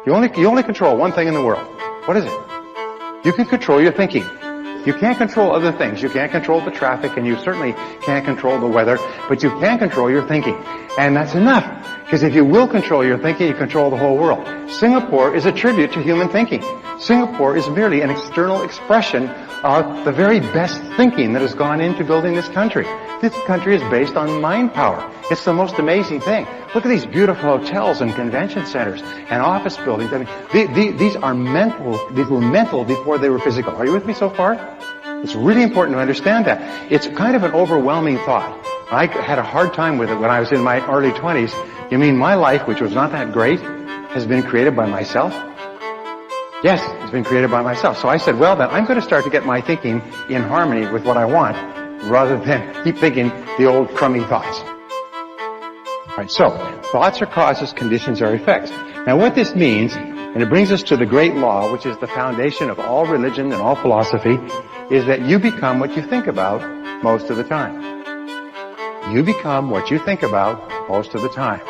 You only control one thing in the world. What is it? You can control your thinking. You can't control other things. You can't control the traffic, and you certainly can't control the weather, but you can control your thinking. And that's enough. Because if you will control your thinking, you control the whole world. Singapore is a tribute to human thinking. Singapore is merely an external expression of the very best thinking that has gone into building this country. This country is based on mind power. It's the most amazing thing. Look at these beautiful hotels and convention centers and office buildings. I mean, these are mental. These were mental before they were physical. Are you with me so far? It's really important to understand that. It's kind of an overwhelming thought. I had a hard time with it when I was in my early 20s. You mean my life, which was not that great, has been created by myself? Yes, it's been created by myself. So I said, well, then I'm going to start to get my thinking in harmony with what I want, rather than keep thinking the old crummy thoughts. All right, so thoughts are causes, conditions are effects. Now what this means, and it brings us to the great law, which is the foundation of all religion and all philosophy, is that you become what you think about most of the time. You become what you think about most of the time.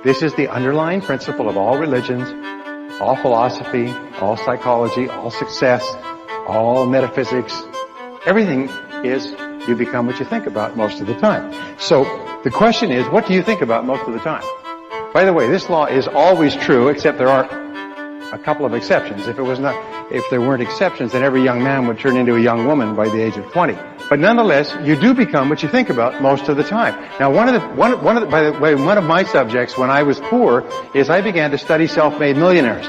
This is the underlying principle of all religions, all philosophy, all psychology, all success, all metaphysics. Everything is you become what you think about most of the time. So the question is, what do you think about most of the time? By the way, this law is always true, except there are a couple of exceptions. If there weren't exceptions, then every young man would turn into a young woman by the age of 20. But nonetheless, you do become what you think about most of the time. Now, by the way, one of my subjects when I was poor is I began to study self-made millionaires.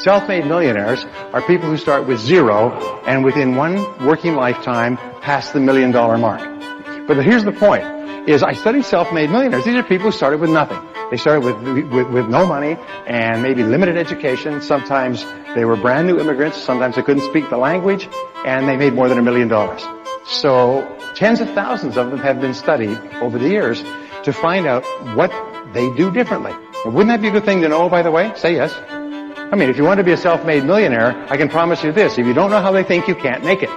Self-made millionaires are people who start with zero and within one working lifetime pass the $1 million mark. But here's the point, is I studied self-made millionaires. These are people who started with nothing. They started with no money and maybe limited education. Sometimes they were brand new immigrants. Sometimes they couldn't speak the language, and they made more than $1 million. So tens of thousands of them have been studied over the years to find out what they do differently. And wouldn't that be a good thing to know, by the way? Say yes. I mean, if you want to be a self-made millionaire, I can promise you this. If you don't know how they think, you can't make it.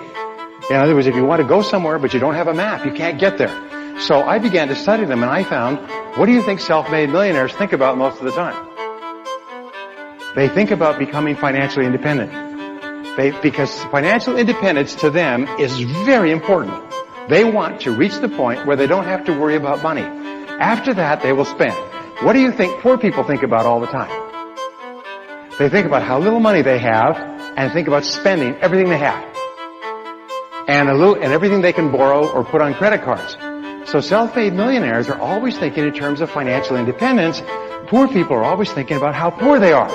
In other words, if you want to go somewhere but you don't have a map, you can't get there. So I began to study them, and I found, what do you think self-made millionaires think about most of the time? They think about becoming financially independent. Because financial independence to them is very important. They want to reach the point where they don't have to worry about money. After that, they will spend. What do you think poor people think about all the time? They think about how little money they have and think about spending everything they have. And everything they can borrow or put on credit cards. So self-made millionaires are always thinking in terms of financial independence. Poor people are always thinking about how poor they are.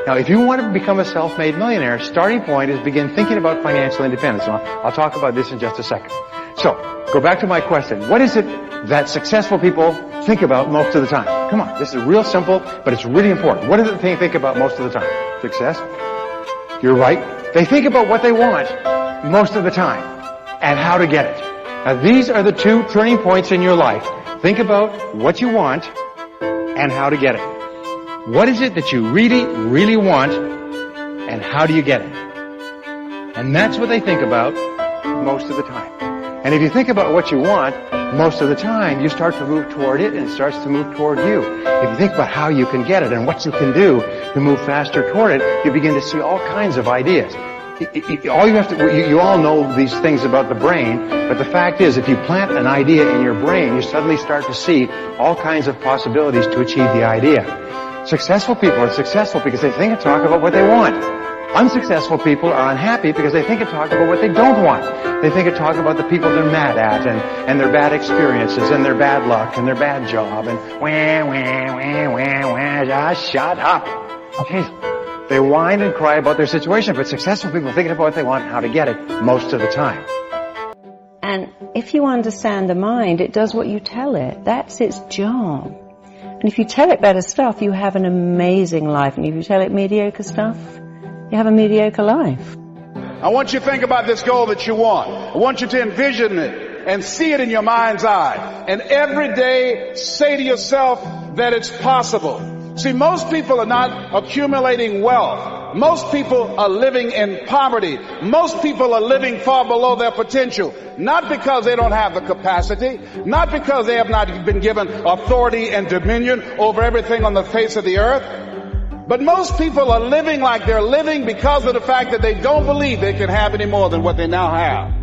Now, if you want to become a self-made millionaire, starting point is begin thinking about financial independence. I'll talk about this in just a second. So, go back to my question. What is it that successful people think about most of the time? Come on, this is real simple, but it's really important. What is it they think about most of the time? Success? You're right. They think about what they want most of the time and how to get it. Now, these are the two turning points in your life. Think about what you want and how to get it. What is it that you really, really want, and how do you get it? And that's what they think about most of the time. And if you think about what you want most of the time, you start to move toward it, and it starts to move toward you. If you think about how you can get it and what you can do to move faster toward it, you begin to see all kinds of ideas. You all know these things about the brain, but the fact is, if you plant an idea in your brain, you suddenly start to see all kinds of possibilities to achieve the idea. Successful people are successful because they think and talk about what they want. Unsuccessful people are unhappy because they think and talk about what they don't want. They think and talk about the people they're mad at and their bad experiences and their bad luck and their bad job and just shut up. Okay. They whine and cry about their situation, but successful people are thinking about what they want and how to get it most of the time. And if you understand the mind, it does what you tell it. That's its job. And if you tell it better stuff, you have an amazing life. And if you tell it mediocre stuff, you have a mediocre life. I want you to think about this goal that you want. I want you to envision it and see it in your mind's eye. And every day say to yourself that it's possible. See, most people are not accumulating wealth. Most people are living in poverty. Most people are living far below their potential. Not because they don't have the capacity, not because they have not been given authority and dominion over everything on the face of the earth, But most people are living like they're living because of the fact that they don't believe they can have any more than what they now have.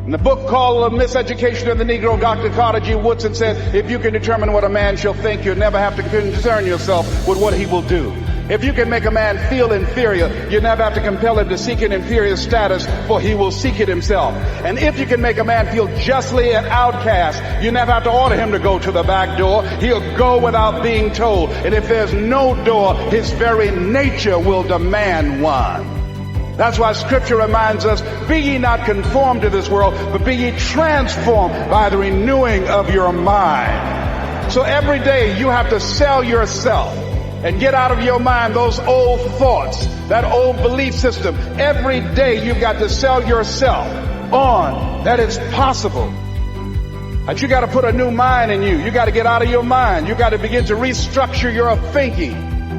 In the book called Miseducation of the Negro, Dr. Carter G. Woodson said, if you can determine what a man shall think, you'll never have to concern yourself with what he will do. If you can make a man feel inferior, you never have to compel him to seek an inferior status, for he will seek it himself. And if you can make a man feel justly an outcast, you never have to order him to go to the back door. He'll go without being told. And if there's no door, his very nature will demand one. That's why Scripture reminds us, be ye not conformed to this world, but be ye transformed by the renewing of your mind. So every day you have to sell yourself and get out of your mind those old thoughts, that old belief system. Every day you've got to sell yourself on that it's possible. That you got to put a new mind in you. You got to get out of your mind. You got to begin to restructure your thinking.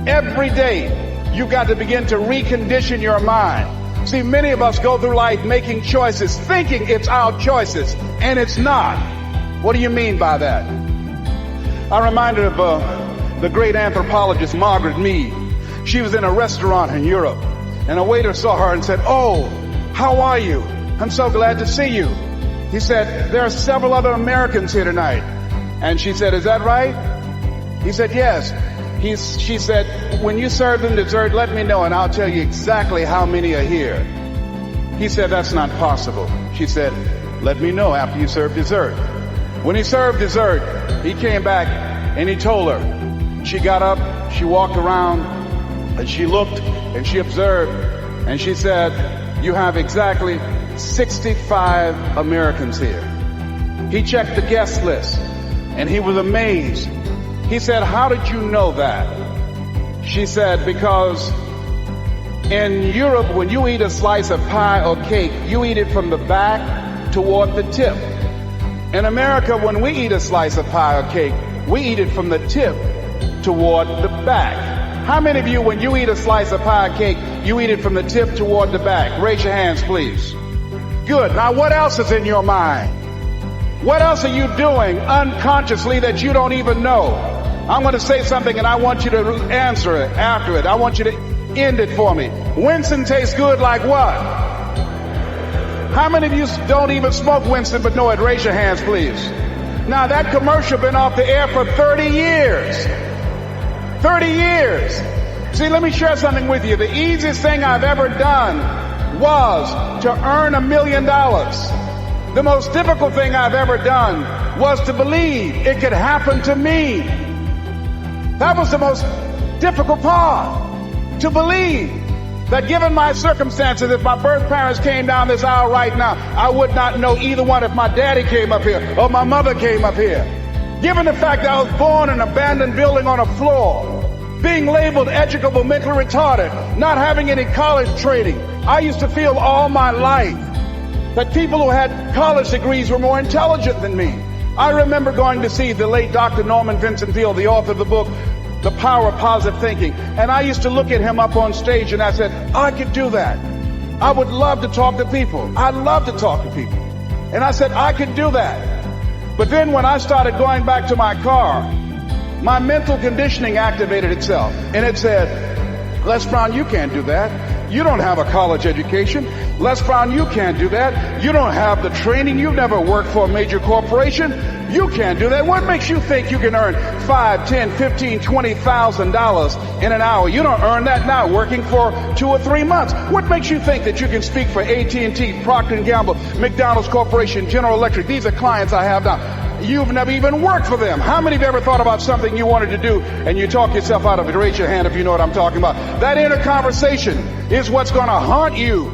Every day you've got to begin to recondition your mind. See, many of us go through life making choices, thinking it's our choices, and it's not. What do you mean by that? I'm reminded of the great anthropologist Margaret Mead. She was in a restaurant in Europe, and a waiter saw her and said, "Oh, how are you? I'm so glad to see you." He said, "There are several other Americans here tonight." And she said, "Is that right?" He said, "Yes." She said, "When you serve them dessert, let me know and I'll tell you exactly how many are here." He said, "That's not possible." She said, "Let me know after you serve dessert." When he served dessert, he came back and he told her. She got up, she walked around, and she looked and she observed, and she said, "You have exactly 65 Americans here." He checked the guest list and he was amazed. He said, "How did you know that?" She said, "Because in Europe, when you eat a slice of pie or cake, you eat it from the back toward the tip. In America, when we eat a slice of pie or cake, we eat it from the tip toward the back." How many of you, when you eat a slice of pie or cake, you eat it from the tip toward the back? Raise your hands, please. Good. Now, what else is in your mind? What else are you doing unconsciously that you don't even know? I'm going to say something and I want you to answer it after it. I want you to end it for me. Winston tastes good like what? How many of you don't even smoke Winston but know it? Raise your hands, please. Now, that commercial been off the air for 30 years. 30 years. See, let me share something with you. The easiest thing I've ever done was to earn $1 million. The most difficult thing I've ever done was to believe it could happen to me. That was the most difficult part. To believe that given my circumstances, if my birth parents came down this aisle right now, I would not know either one if my daddy came up here or my mother came up here. Given the fact that I was born in an abandoned building on a floor, being labeled educable, mentally retarded, not having any college training, I used to feel all my life that people who had college degrees were more intelligent than me. I remember going to see the late Dr. Norman Vincent Peale, the author of the book, The Power of Positive Thinking. And I used to look at him up on stage and I said, I could do that. I would love to talk to people. I love to talk to people. And I said, I could do that. But then when I started going back to my car, my mental conditioning activated itself. And it said, Les Brown, you can't do that. You don't have a college education. Les Brown, you can't do that. You don't have the training. You've never worked for a major corporation. You can't do that. What makes you think you can earn $5, $10, $15, $20,000 in an hour? You don't earn that now working for 2 or 3 months. What makes you think that you can speak for AT&T, Procter & Gamble, McDonald's Corporation, General Electric? These are clients I have now. You've never even worked for them. How many of you ever thought about something you wanted to do and you talk yourself out of it? Raise your hand if you know what I'm talking about. That inner conversation is what's going to haunt you.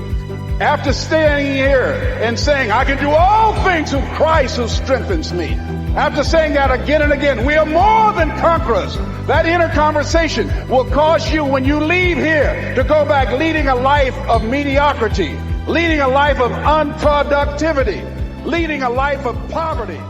After standing here and saying, I can do all things through Christ who strengthens me. After saying that again and again, we are more than conquerors. That inner conversation will cause you, when you leave here, to go back leading a life of mediocrity, leading a life of unproductivity, leading a life of poverty.